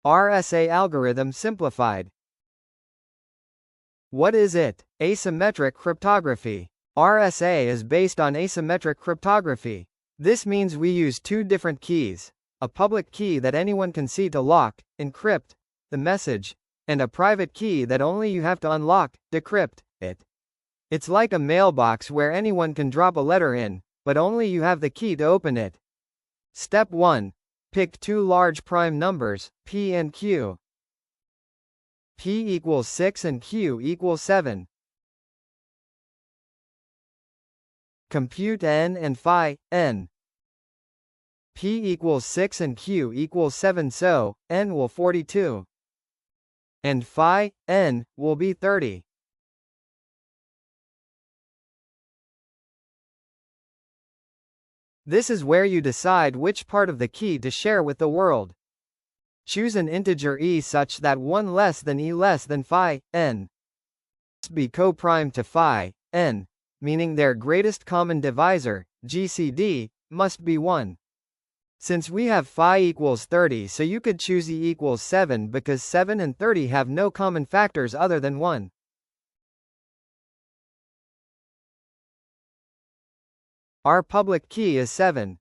RSA algorithm simplified. What is it? Asymmetric cryptography. RSA is based on asymmetric cryptography. This means we use two different keys: a public key that anyone can see to lock, encrypt, the message, and a private key that only you have to unlock, decrypt, it. It's like a mailbox where anyone can drop a letter in, but only you have the key to open it. Step 1. Pick two large prime numbers, P and Q. P equals 6 and Q equals 7. Compute n and phi, n. P equals 6 and Q equals 7, so n will 42. And phi, n, will be 30. This is where you decide which part of the key to share with the world. Choose an integer e such that 1 less than e less than phi, n must be co-prime to phi, n, meaning their greatest common divisor, GCD, must be 1. Since we have phi equals 30, so you could choose e equals 7 because 7 and 30 have no common factors other than 1. Our public key is 7.